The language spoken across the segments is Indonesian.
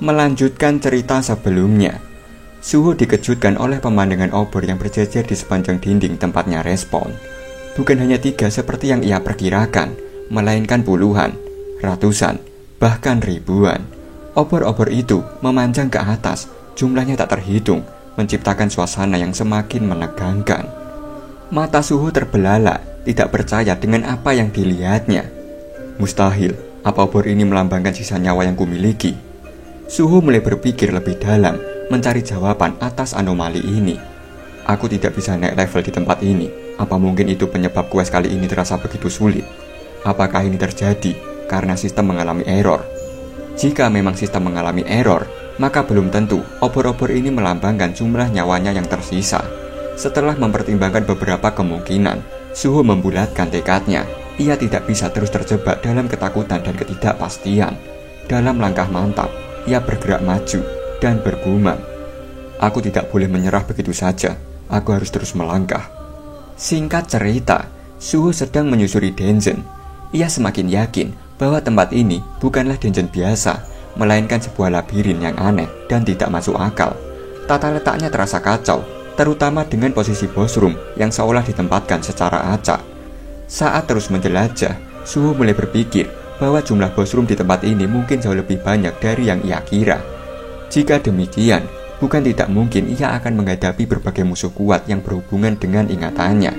Melanjutkan cerita sebelumnya, Suho dikejutkan oleh pemandangan obor yang berjejer di sepanjang dinding tempatnya respon. Bukan hanya 3 seperti yang ia perkirakan, melainkan puluhan, ratusan, bahkan ribuan. Obor-obor itu memanjang ke atas, jumlahnya tak terhitung, menciptakan suasana yang semakin menegangkan. Mata Suho terbelalak, tidak percaya dengan apa yang dilihatnya. Mustahil, apa obor ini melambangkan sisa nyawa yang kumiliki? Suho mulai berpikir lebih dalam, mencari jawaban atas anomali ini. Aku tidak bisa naik level di tempat ini. Apa mungkin itu penyebab quest kali ini terasa begitu sulit? Apakah ini terjadi karena sistem mengalami error? Jika memang sistem mengalami error, maka belum tentu obor-obor ini melambangkan jumlah nyawanya yang tersisa. Setelah mempertimbangkan beberapa kemungkinan, Suho membulatkan tekadnya. Ia tidak bisa terus terjebak dalam ketakutan dan ketidakpastian. Dalam langkah mantap, ia bergerak maju dan bergumam, "Aku tidak boleh menyerah begitu saja. Aku harus terus melangkah." Singkat cerita, Suho sedang menyusuri dungeon. Ia semakin yakin bahwa tempat ini bukanlah dungeon biasa, melainkan sebuah labirin yang aneh dan tidak masuk akal. Tata letaknya terasa kacau, terutama dengan posisi boss room yang seolah ditempatkan secara acak. Saat terus menjelajah, Suho mulai berpikir bahwa jumlah boss room di tempat ini mungkin jauh lebih banyak dari yang ia kira. Jika demikian, bukan tidak mungkin ia akan menghadapi berbagai musuh kuat yang berhubungan dengan ingatannya.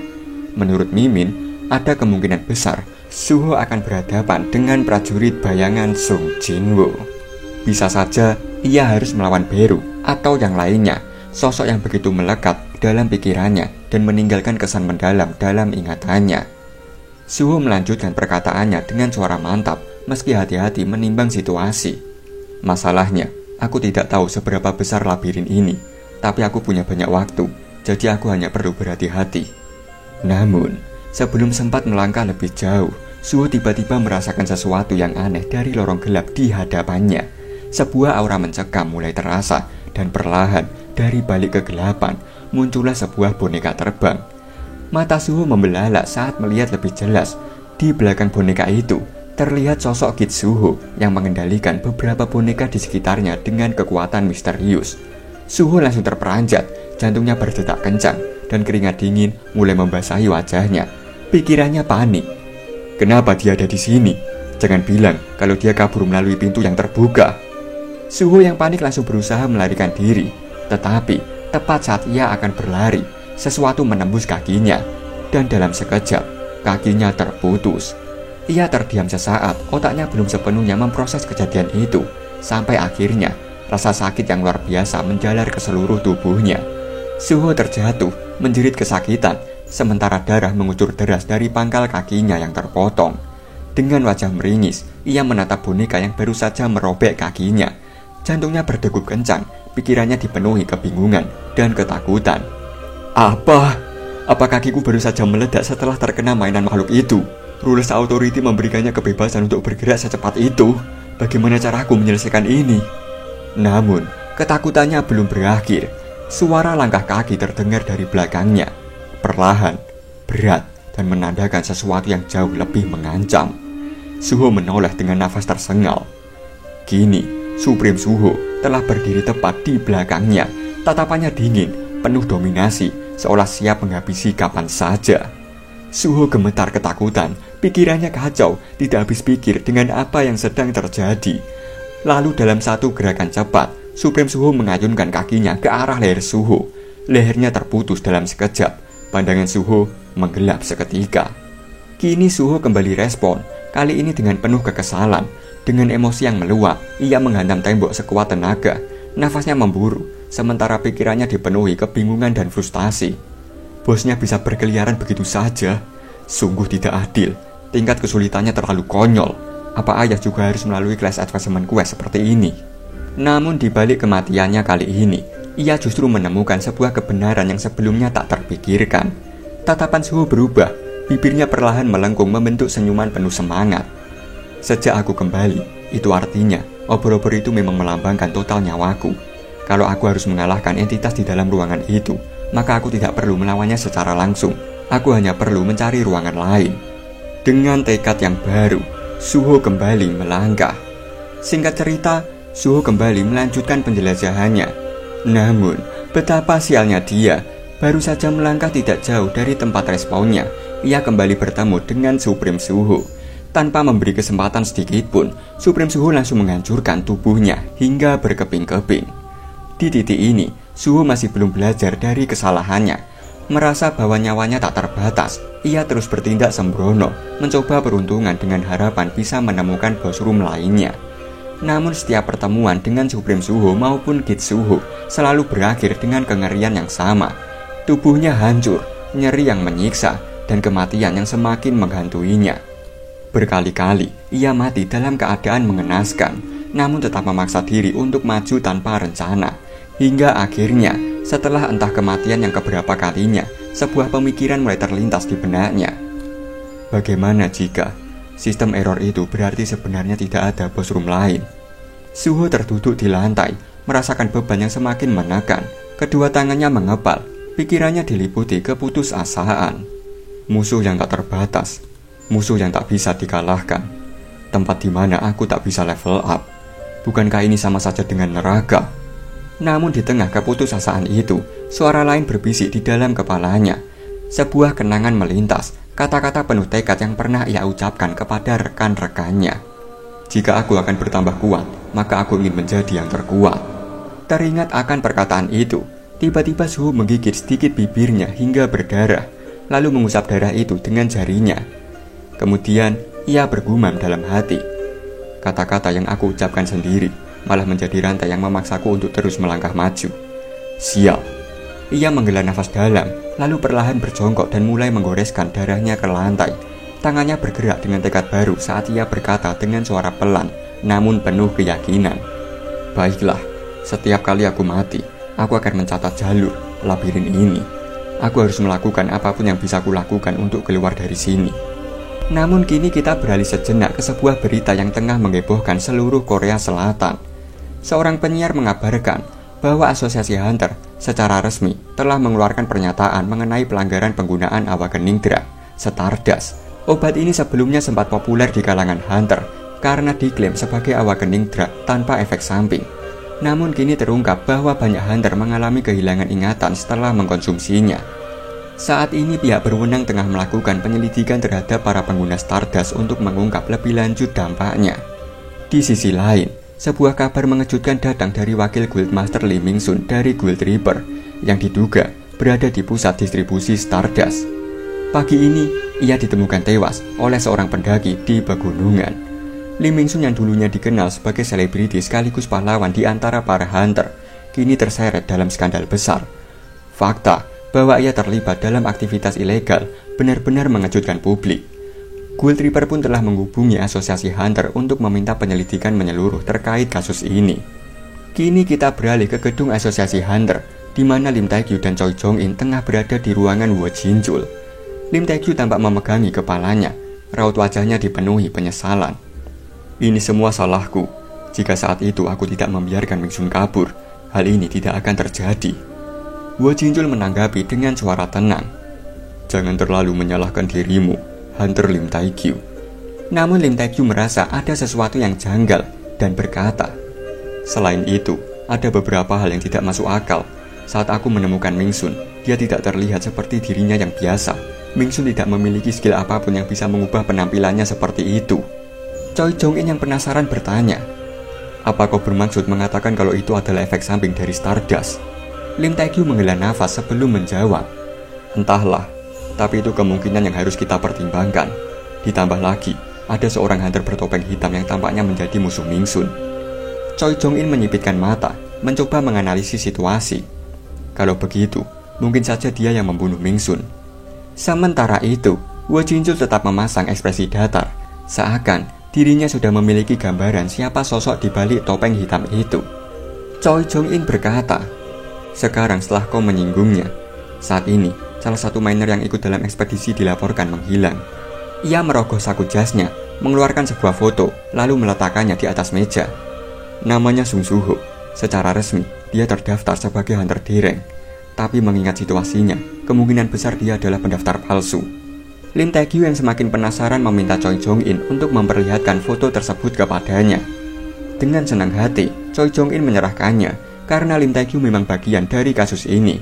Menurut Mimin, ada kemungkinan besar Suho akan berhadapan dengan prajurit bayangan Sung Jinwoo. Bisa saja ia harus melawan Beru atau yang lainnya, sosok yang begitu melekat dalam pikirannya dan meninggalkan kesan mendalam dalam ingatannya. Suho melanjutkan perkataannya dengan suara mantap meski hati-hati menimbang situasi. "Masalahnya, aku tidak tahu seberapa besar labirin ini, tapi aku punya banyak waktu, jadi aku hanya perlu berhati-hati." Namun, sebelum sempat melangkah lebih jauh, Suho tiba-tiba merasakan sesuatu yang aneh dari lorong gelap di hadapannya. Sebuah aura mencekam mulai terasa, dan perlahan dari balik kegelapan muncullah sebuah boneka terbang. Mata Suho membelalak saat melihat lebih jelas. Di belakang boneka itu terlihat sosok Kitsuho yang mengendalikan beberapa boneka di sekitarnya dengan kekuatan misterius. Suho langsung terperanjat, jantungnya berdetak kencang, dan keringat dingin mulai membasahi wajahnya. Pikirannya panik. Kenapa dia ada di sini? Jangan bilang kalau dia kabur melalui pintu yang terbuka. Suho yang panik langsung berusaha melarikan diri, tetapi tepat saat ia akan berlari, sesuatu menembus kakinya, dan dalam sekejap, kakinya terputus. Ia terdiam sesaat, otaknya belum sepenuhnya memproses kejadian itu, sampai akhirnya rasa sakit yang luar biasa menjalar ke seluruh tubuhnya. Suho terjatuh, menjerit kesakitan, sementara darah mengucur deras dari pangkal kakinya yang terpotong. Dengan wajah meringis, ia menatap boneka yang baru saja merobek kakinya. Jantungnya berdegup kencang, pikirannya dipenuhi kebingungan dan ketakutan. Apa kakiku baru saja meledak setelah terkena mainan makhluk itu? Rules Authority memberikannya kebebasan untuk bergerak secepat itu. Bagaimana caraku menyelesaikan ini? Namun, ketakutannya belum berakhir. Suara langkah kaki terdengar dari belakangnya. Perlahan, berat, dan menandakan sesuatu yang jauh lebih mengancam. Suho menoleh dengan nafas tersengal. Kini, Supreme Suho telah berdiri tepat di belakangnya. Tatapannya dingin, penuh dominasi, seolah siap menghabisi kapan saja. Suho gemetar ketakutan, pikirannya kacau, tidak habis pikir dengan apa yang sedang terjadi. Lalu dalam satu gerakan cepat, Supreme Suho mengayunkan kakinya ke arah leher Suho. Lehernya terputus dalam sekejap, pandangan Suho menggelap seketika. Kini Suho kembali respon, kali ini dengan penuh kekesalan. Dengan emosi yang meluap, ia menghantam tembok sekuat tenaga. Nafasnya memburu, sementara pikirannya dipenuhi kebingungan dan frustasi. Bosnya bisa berkeliaran begitu saja. Sungguh tidak adil. Tingkat kesulitannya terlalu konyol. Apa ayah juga harus melalui class advancement quest seperti ini? Namun di balik kematiannya kali ini, ia justru menemukan sebuah kebenaran yang sebelumnya tak terpikirkan. Tatapan Suho berubah, bibirnya perlahan melengkung membentuk senyuman penuh semangat. Sejak aku kembali, itu artinya obor-obor itu memang melambangkan total nyawaku. Kalau aku harus mengalahkan entitas di dalam ruangan itu, maka aku tidak perlu melawannya secara langsung. Aku hanya perlu mencari ruangan lain. Dengan tekad yang baru, Suho kembali melangkah. Singkat cerita, Suho kembali melanjutkan penjelajahannya. Namun, betapa sialnya dia, baru saja melangkah tidak jauh dari tempat respawnnya, ia kembali bertemu dengan Supreme Suho. Tanpa memberi kesempatan sedikit pun, Supreme Suho langsung menghancurkan tubuhnya hingga berkeping-keping. Di titik ini, Suho masih belum belajar dari kesalahannya. Merasa bahwa nyawanya tak terbatas, ia terus bertindak sembrono, mencoba peruntungan dengan harapan bisa menemukan bos room lainnya. Namun setiap pertemuan dengan Supreme Suho maupun Kid Suho selalu berakhir dengan kengerian yang sama. Tubuhnya hancur, nyeri yang menyiksa, dan kematian yang semakin menghantuinya. Berkali-kali ia mati dalam keadaan mengenaskan, namun tetap memaksa diri untuk maju tanpa rencana. Hingga akhirnya, setelah entah kematian yang keberapa kalinya, sebuah pemikiran mulai terlintas di benaknya. Bagaimana jika sistem error itu berarti sebenarnya tidak ada bos room lain? Suho terduduk di lantai, merasakan beban yang semakin menekan. Kedua tangannya mengepal, pikirannya diliputi keputusasaan. Musuh yang tak terbatas, musuh yang tak bisa dikalahkan, tempat di mana aku tak bisa level up. Bukankah ini sama saja dengan neraka? Namun di tengah keputusasaan itu, suara lain berbisik di dalam kepalanya. Sebuah kenangan melintas, kata-kata penuh tekad yang pernah ia ucapkan kepada rekan-rekannya. Jika aku akan bertambah kuat, maka aku ingin menjadi yang terkuat. Teringat akan perkataan itu, tiba-tiba Suho menggigit sedikit bibirnya hingga berdarah, lalu mengusap darah itu dengan jarinya. Kemudian ia bergumam dalam hati. Kata-kata yang aku ucapkan sendiri malah menjadi rantai yang memaksaku untuk terus melangkah maju. Sial. Ia menghela nafas dalam, lalu perlahan berjongkok dan mulai menggoreskan darahnya ke lantai. Tangannya bergerak dengan tekad baru saat ia berkata dengan suara pelan, namun penuh keyakinan. Baiklah, setiap kali aku mati, aku akan mencatat jalur labirin ini. Aku harus melakukan apapun yang bisa kulakukan untuk keluar dari sini. Namun kini kita beralih sejenak ke sebuah berita yang tengah menghebohkan seluruh Korea Selatan. Seorang penyiar mengabarkan bahwa Asosiasi Hunter secara resmi telah mengeluarkan pernyataan mengenai pelanggaran penggunaan awakening drug, Stardust. Obat ini sebelumnya sempat populer di kalangan Hunter karena diklaim sebagai awakening drug tanpa efek samping. Namun kini terungkap bahwa banyak Hunter mengalami kehilangan ingatan setelah mengkonsumsinya. Saat ini pihak berwenang tengah melakukan penyelidikan terhadap para pengguna Stardust untuk mengungkap lebih lanjut dampaknya. Di sisi lain, sebuah kabar mengejutkan datang dari wakil Guildmaster Lee Ming-sun dari Guild Reaper yang diduga berada di pusat distribusi Stardust. Pagi ini, ia ditemukan tewas oleh seorang pendaki di pegunungan. Lee Ming-sun yang dulunya dikenal sebagai selebriti sekaligus pahlawan di antara para Hunter, kini terseret dalam skandal besar. Fakta bahwa ia terlibat dalam aktivitas ilegal benar-benar mengejutkan publik. Guild Reaper pun telah menghubungi Asosiasi Hunter untuk meminta penyelidikan menyeluruh terkait kasus ini. Kini kita beralih ke gedung Asosiasi Hunter, di mana Lim Tae-gyu dan Choi Jong-in tengah berada di ruangan Wo Jin-jul. Lim Tae-gyu tampak memegangi kepalanya, raut wajahnya dipenuhi penyesalan. Ini semua salahku. Jika saat itu aku tidak membiarkan Ming-sun kabur, hal ini tidak akan terjadi. Wo Jin-jul menanggapi dengan suara tenang. Jangan terlalu menyalahkan dirimu, Hunter Lim Tae-gyu. Namun Lim Tae-gyu merasa ada sesuatu yang janggal dan berkata, selain itu, ada beberapa hal yang tidak masuk akal. Saat aku menemukan Ming-sun, dia tidak terlihat seperti dirinya yang biasa. Ming-sun tidak memiliki skill apapun yang bisa mengubah penampilannya seperti itu. Choi Jong-in yang penasaran bertanya, apa kau bermaksud mengatakan kalau itu adalah efek samping dari Stardust? Lim Tae-gyu menghela nafas sebelum menjawab, entahlah, tapi itu kemungkinan yang harus kita pertimbangkan. Ditambah lagi, ada seorang hunter bertopeng hitam yang tampaknya menjadi musuh Ming-sun. Choi Jong-in menyipitkan mata, mencoba menganalisis situasi. Kalau begitu, mungkin saja dia yang membunuh Ming-sun. Sementara itu, Wo Jin-jul tetap memasang ekspresi datar, seakan dirinya sudah memiliki gambaran siapa sosok di balik topeng hitam itu. Choi Jong-in berkata, sekarang setelah kau menyinggungnya, saat ini salah satu miner yang ikut dalam ekspedisi dilaporkan menghilang. Ia merogoh saku jasnya, mengeluarkan sebuah foto, lalu meletakkannya di atas meja. Namanya Sung Suho. Secara resmi, dia terdaftar sebagai hunter direng. Tapi mengingat situasinya, kemungkinan besar dia adalah pendaftar palsu. Lim Tae-gyu yang semakin penasaran meminta Choi Jong-in untuk memperlihatkan foto tersebut kepadanya. Dengan senang hati, Choi Jong-in menyerahkannya karena Lim Tae-gyu memang bagian dari kasus ini.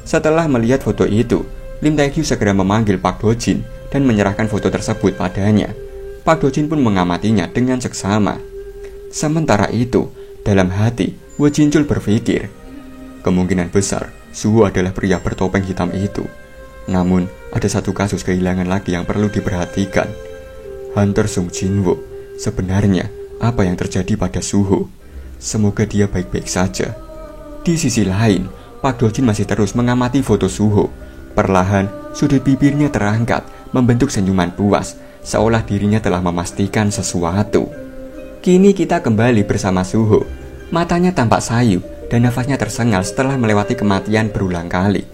Setelah melihat foto itu, Lim Tae-gyu segera memanggil Park Do-jin dan menyerahkan foto tersebut padanya. Park Do-jin pun mengamatinya dengan seksama. Sementara itu, dalam hati, Wo Jin-chul berpikir, kemungkinan besar Suho adalah pria bertopeng hitam itu. Namun, ada satu kasus kehilangan lagi yang perlu diperhatikan. Hunter Sung Jin-woo, sebenarnya apa yang terjadi pada Suho? Semoga dia baik-baik saja. Di sisi lain, Park Do-jin masih terus mengamati foto Suho. Perlahan, sudut bibirnya terangkat, membentuk senyuman puas, seolah dirinya telah memastikan sesuatu. Kini kita kembali bersama Suho. Matanya tampak sayu dan nafasnya tersengal setelah melewati kematian berulang kali.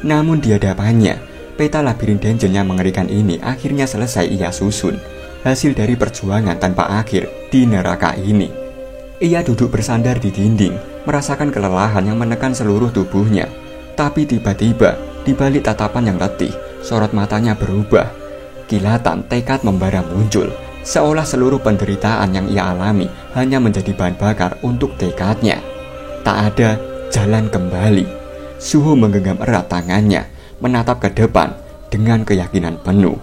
Namun di hadapannya, peta labirin dungeon yang mengerikan ini akhirnya selesai ia susun. Hasil dari perjuangan tanpa akhir di neraka ini. Ia duduk bersandar di dinding, merasakan kelelahan yang menekan seluruh tubuhnya. Tapi tiba-tiba, di balik tatapan yang letih, sorot matanya berubah. Kilatan tekad membara muncul, seolah seluruh penderitaan yang ia alami hanya menjadi bahan bakar untuk tekadnya. Tak ada jalan kembali. Suho menggenggam erat tangannya, menatap ke depan dengan keyakinan penuh.